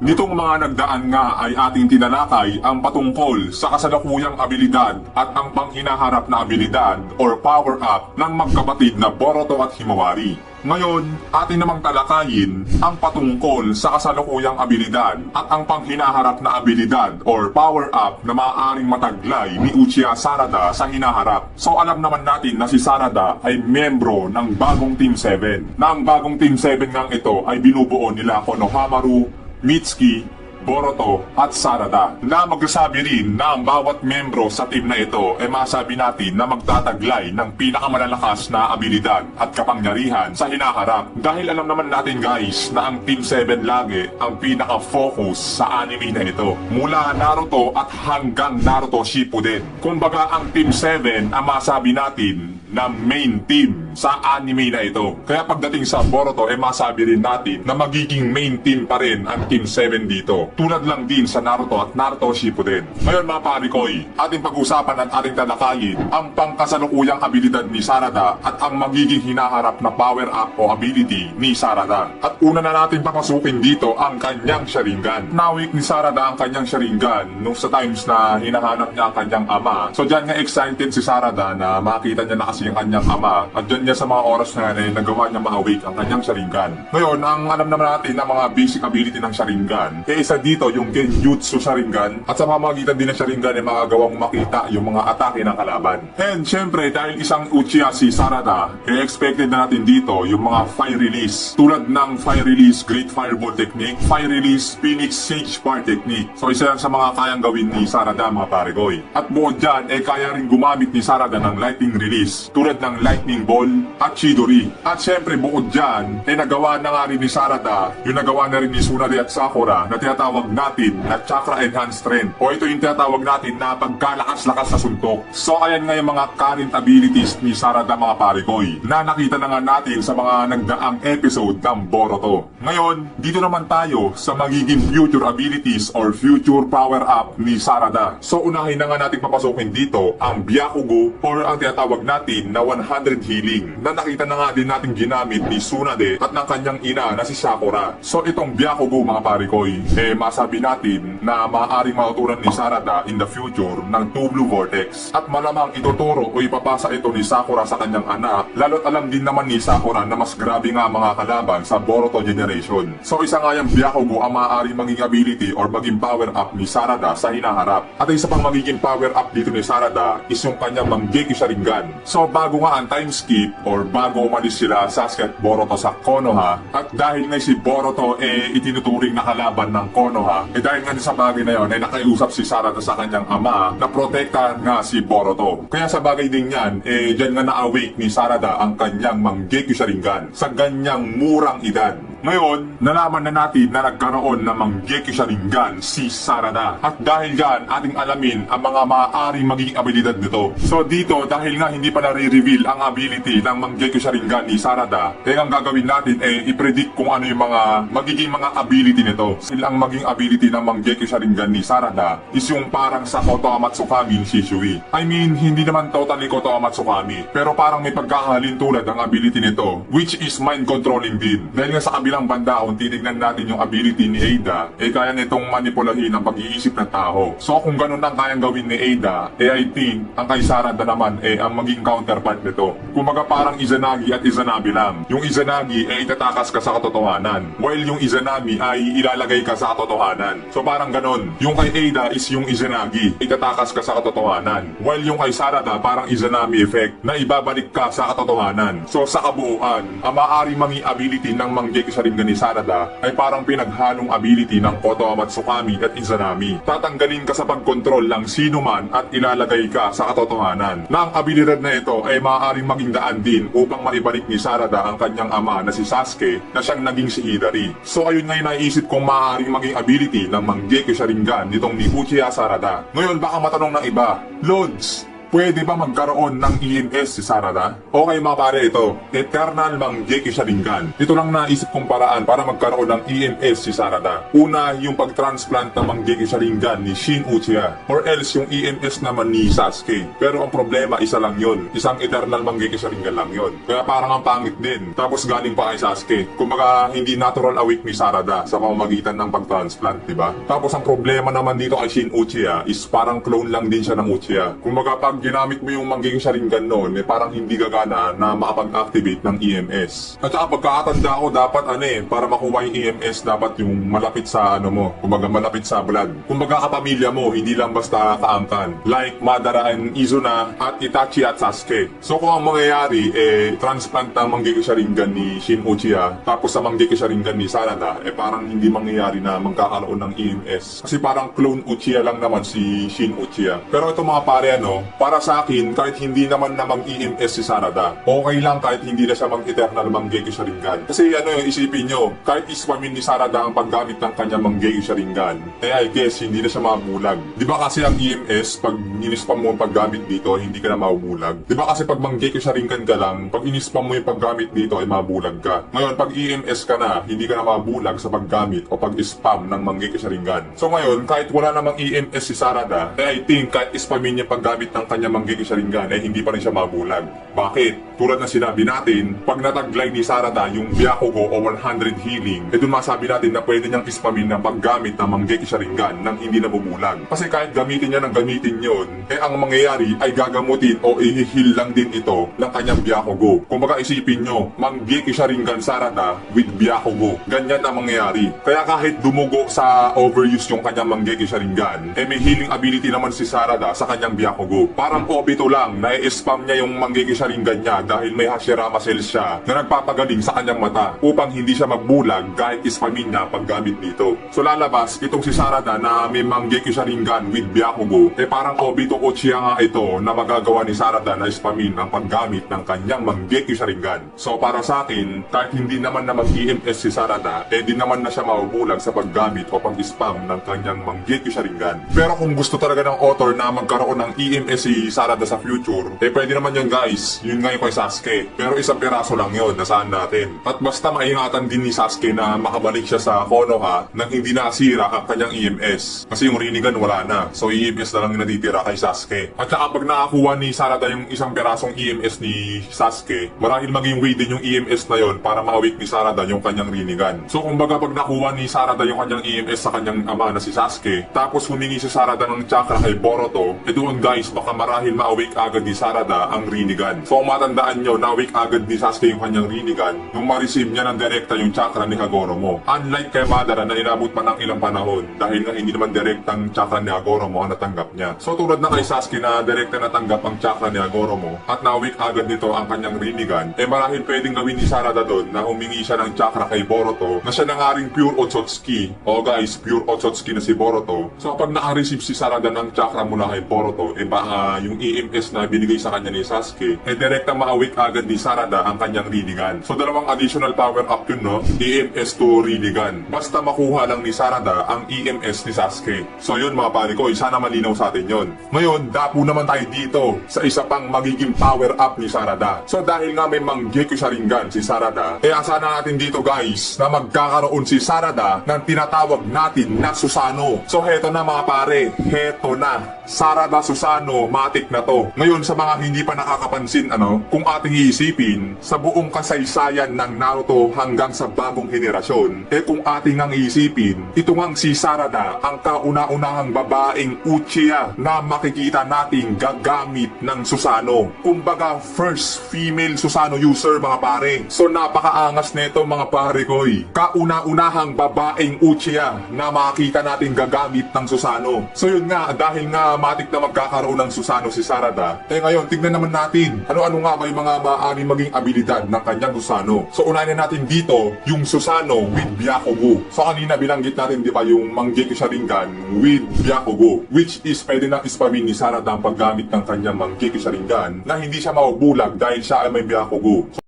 Nitong mga nagdaan nga ay ating tinalakay ang patungkol sa kasalukuyang abilidad at ang panghinaharap na abilidad or power-up ng magkapatid na Boruto at Himawari. Ngayon, atin namang talakayin ang patungkol sa kasalukuyang abilidad at ang panghinaharap na abilidad or power-up na maaaring mataglay ni Uchiha Sarada sa hinaharap. So alam naman natin na si Sarada ay miyembro ng bagong Team 7. Na ang bagong Team 7 ngang ito ay binubuo nila Konohamaru, Mitsuki, Boruto at Sarada na magsasabi rin na ang bawat membro sa team na ito ay masabi natin na magtataglay ng pinakamalalakas na abilidad at kapangyarihan sa hinaharap. Dahil alam naman natin guys na ang Team 7 lagi ang pinaka-focus sa anime na ito. Mula Naruto at hanggang Naruto Shippuden. Kumbaga ang Team 7 ang masabi natin na main team sa anime na ito. Kaya pagdating sa Boruto ay masabi rin natin na magiging main team pa rin ang Team 7 dito. Tulad lang din sa Naruto at Naruto Shippuden. Ngayon mga parikoy, ating pag-usapan at ating talakayin ang pangkasalukuyang abilidad ni Sarada at ang magiging hinaharap na power up o ability ni Sarada. At una na natin papasukin dito ang kanyang Sharingan. Nawik ni Sarada ang kanyang Sharingan nung sa times na hinahanap niya ang kanyang ama. So dyan nga excited si Sarada na makita niya na kasi ang kanyang ama at dyan niya sa mga oras na yan nagawa niya ma-awake ang kanyang Sharingan. Ngayon, ang alam naman natin na mga basic ability ng Sharingan, isa dito yung Genjutsu Sharingan at sa pamamagitan din ng Sharingan ay magagawang makita yung mga atake ng kalaban. And syempre, dahil isang Uchiha si Sarada, expected na natin dito yung mga fire release tulad ng fire release Great Fireball Technique, fire release Phoenix Sage Bar Technique. So isa yan sa mga kayang gawin ni Sarada mga paregoy. At bukod dyan, kaya rin gumamit ni Sarada ng lightning release tulad ng Lightning Ball at Chidori. At syempre bukod dyan, nagawa na nga rin ni Sarada yung nagawa na rin ni Tsunade at Sakura na tinatawag natin na Chakra Enhanced Strength o ito yung tinatawag natin na pagkalakas-lakas sa suntok. So ayan nga yung mga current abilities ni Sarada mga parikoy na nakita na nga natin sa mga nagdaang episode ng Boruto. Ngayon, dito naman tayo sa magiging future abilities or future power up ni Sarada. So unahin na nga natin papasukin dito ang Byakugo or ang tinatawag natin na 100 healing na nakita na nga din natin ginamit ni Tsunade at ng kanyang ina na si Sakura. So itong Byakugo mga parikoy, masabi natin na maaaring matutunan ni Sarada in the future ng Two Blue Vortex at malamang ituturo o ipapasa ito ni Sakura sa kanyang anak, lalo't alam din naman ni Sakura na mas grabe nga mga kalaban sa Boruto Generation. So isa nga yung Byakugo ang maaaring maging ability or maging power up ni Sarada sa hinaharap. At isa pang magiging power up dito ni Sarada is yung kanyang Mangekyou Sharingan. So bago nga ang time skip or bago umalis sila Sasuke at Boruto sa Konoha at dahil nga si Boruto itinuturing na kalaban ng Konoha, dahil nga sa bagay na yon nakiusap si Sarada sa kanyang ama na protektahan nga si Boruto. Kaya sa bagay din yan, dyan nga na-awake ni Sarada ang kanyang Mangekyou Sharingan sa ganyang murang edad. Ngayon, nalaman na natin na nagkaroon ng Mangekyou Sharingan si Sarada. At dahil dyan, ating alamin ang mga maaaring magiging abilidad nito. So dito, dahil nga hindi pa nare-reveal ang ability ng Mangekyou Sharingan ni Sarada, ang gagawin natin i-predict kung ano yung mga magiging mga ability nito. Ang maging ability ng Mangekyou Sharingan ni Sarada is yung parang sa Koto Amatsukami ni Shisui. I mean, hindi naman totally Koto Amatsukami, pero parang may pagkakahalin tulad ang ability nito, which is mind controlling din. Dahil nga sa kabilang banda, kung titignan natin yung ability ni Ada, kaya nitong manipulahin ang pag-iisip ng tao. So kung ganun ang kayang gawin ni Ada, I think ang kay Sarada naman ang maging counterpart nito. Kumaga parang Izanagi at Izanami lang. Yung Izanagi itatakas ka sa katotohanan, while yung Izanami ay ilalagay ka sa katotohanan. So parang ganun. Yung kay Ada is yung Izanagi, itatakas ka sa katotohanan, while yung kay Sarada parang Izanami effect na ibabalik ka sa katotohanan. So sa kabuuan, ang maaaring maging ability ng Mangekyou Sharingan ni Sarada ay parang pinaghalong ability ng Koto Amatsukami at Izanami. Tatanggalin ka sa pagkontrol ng sino man at ilalagay ka sa katotohanan. Na ang abilidad na ito ay maaaring maging daan din upang maibalik ni Sarada ang kanyang ama na si Sasuke na siyang naging si Hidari. So ayun nga yung naisip kong maaaring maging ability ng Mangekyou Sharingan nitong ni Uchiha Sarada. Ngayon baka matanong ng iba, Lods, pwede ba magkaroon ng EMS si Sarada? Okay mga pare, ito, Eternal Manggeki Sharingan. Ito lang naisip kong paraan para magkaroon ng EMS si Sarada. Una, yung pag-transplant ng Manggeki Sharingan ni Shin Uchiha, or else yung EMS naman ni Sasuke. Pero ang problema, isa lang yun. Isang Eternal Manggeki Sharingan lang yun. Kaya parang ang pangit din. Tapos galing pa kay Sasuke. Kumbaga, hindi natural awake ni Sarada sa pamamagitan ng pag-transplant, diba? Tapos ang problema naman dito kay Shin Uchiha is parang clone lang din siya ng Uchiha. Kumbaga, pag ginamit mo yung Manggeki Sharingan noon, parang hindi gagana na makapag-activate ng EMS. At saka pagkakatanda ko, dapat para makuha yung EMS, dapat yung malapit sa mo, kumbaga malapit sa blood. Kumbaga kapamilya mo, hindi lang basta kaangkan. Like Madara and Izuna at Itachi at Sasuke. So kung ang mangyayari, transplant ng Manggeki Sharingan ni Shin Uchiha, tapos sa Manggeki Sharingan ni Sarada, parang hindi mangyayari na magkakaroon ng EMS. Kasi parang clone Uchiha lang naman si Shin Uchiha. Pero ito mga pare, para sa akin, kahit hindi naman namang EMS si Sarada, okay lang kahit hindi na siya mag-Eternal Manggeki Sharingan. Kasi isipin nyo, kahit ispamin ni Sarada ang paggamit ng kanyang Manggeki Sharingan, I guess hindi na siya mabulag. Di ba kasi ang EMS, pag inispam mo ang paggamit dito, hindi ka na mabubulag. Di ba kasi pag Manggeki Sharingan ka lang, pag inispam mo yung paggamit dito, ay mabulag ka. Ngayon, pag EMS ka na, hindi ka na mabulag sa paggamit o pag-spam ng Manggeki Sharingan. So ngayon, kahit wala namang EMS si Sarada, I think kahit ispamin niya paggamit ng kanyang Manggeki Sharingan, hindi pa rin siya mabulag. Bakit? Tulad na sinabi natin, pag nataglay ni Sarada yung Byakugo o 100 healing, doon masabi natin na pwede niyang ispamin ng paggamit ng Manggeki Sharingan nang hindi nabubulag. Kasi kahit gamitin niya ng gamitin yun, ang mangyayari ay gagamutin o i-heal lang din ito ng kanyang Byakugo. Kumbaga isipin nyo, Manggeki Sharingan Sarada with Byakugo. Ganyan ang mangyayari. Kaya kahit dumugo sa overuse yung kanyang Manggeki Sharingan, may healing ability naman si Sarada sa kanyang Byakugo. Parang Obito lang, na-spam niya yung Manggeki Sharingan niya dahil may Hashirama cells siya na nagpapagaling sa kanyang mata upang hindi siya magbulag kahit ispamin na paggamit dito. So lalabas, itong si Sarada na may Manggeki Sharingan with Byakugo, parang Obito Uchiha nga ito na magagawa ni Sarada na ispamin ang paggamit ng kanyang Manggeki Sharingan. So para sa akin, kahit hindi naman na mag-EMS si Sarada, di naman na siya mabubulag sa paggamit o pag-spam ng kanyang Manggeki Sharingan. Pero kung gusto talaga ng author na magkaroon ng EMS si Sarada sa future, pwede naman yun guys, yun ngayon kay Sasuke. Pero isang piraso lang yun, nasaan natin. At basta maingatan din ni Sasuke na makabalik siya sa Konoha nang hindi nasira ang kanyang EMS. Kasi yung Rinnegan wala na, so EMS na lang yung natitira kay Sasuke. At saka pag nakakuha ni Sarada yung isang pirasong EMS ni Sasuke, marahil maging way din yung EMS na yon para ma-awake ni Sarada yung kanyang Rinnegan. So kumbaga pag nakuha ni Sarada yung kanyang EMS sa kanyang ama na si Sasuke, tapos humingi si Sarada ng chakra kay Boruto, doon guys, baka marahil ma-awake agad ni Sarada ang Rinnegan. So kung matandaan nyo, na-awake agad ni Sasuke yung kanyang Rinnegan nung ma-receive niya ng direkta yung chakra ni Hagoromo. Unlike kay Madara na inabot pa ng ilang panahon dahil nga hindi naman direktang chakra ni Hagoromo ang natanggap niya. So tulad na kay Sasuke na direkta natanggap ang chakra ni Hagoromo at na-awake agad nito ang kanyang Rinnegan, marahil pwedeng gawin ni Sarada doon na humingi siya ng chakra kay Boruto na siya na nga ring pure Otsutsuki. O guys, pure Otsutsuki na si Boruto. So kapag naka-receive si Sarada ng chakra mula kay Boruto, baka yung EMS na binigay sa kanya ni Sasuke, direkta ma-awake agad ni Sarada ang kanyang Rinnegan. So dalawang additional power up yun, no? EMS to Rinnegan. Basta makuha lang ni Sarada ang EMS ni Sasuke. So yun mga pare ko, sana malinaw sa atin yun. Ngayon, dapo naman tayo dito sa isa pang magiging power up ni Sarada. So dahil nga may Manggeki Sharingan si Sarada, asa na natin dito guys na magkakaroon si Sarada ng tinatawag natin na Susanoo. So heto na mga pare, heto na. Sarada Susanoo, matik na to. Ngayon sa mga hindi pa nakakapansin, kung ating iisipin, sa buong kasaysayan ng Naruto hanggang sa bagong henerasyon, kung ating ang iisipin, ito ngang si Sarada ang kauna-unahang babaeng Uchiha na makikita nating gagamit ng Susanoo. Kumbaga, first female Susanoo user mga pare. So napakaangas nito mga pare ko. Kauna-unahang babaeng Uchiha na makita natin gagamit ng Susanoo. So yun nga, dahil nga matik na magkakaroon ng Susanoo si Sarada, ngayon tignan naman natin ano-ano nga may mga maaaring maging abilidad ng kanyang Susanoo. So unahin natin dito yung Susanoo with Byakugo. So kanina binanggit natin di ba yung Manggeki Sharingan with Byakugo, which is pwede nang ispamin ni Sarada ang paggamit ng kanyang Manggeki Sharingan na hindi siya mabubulag dahil siya ay may Byakugo.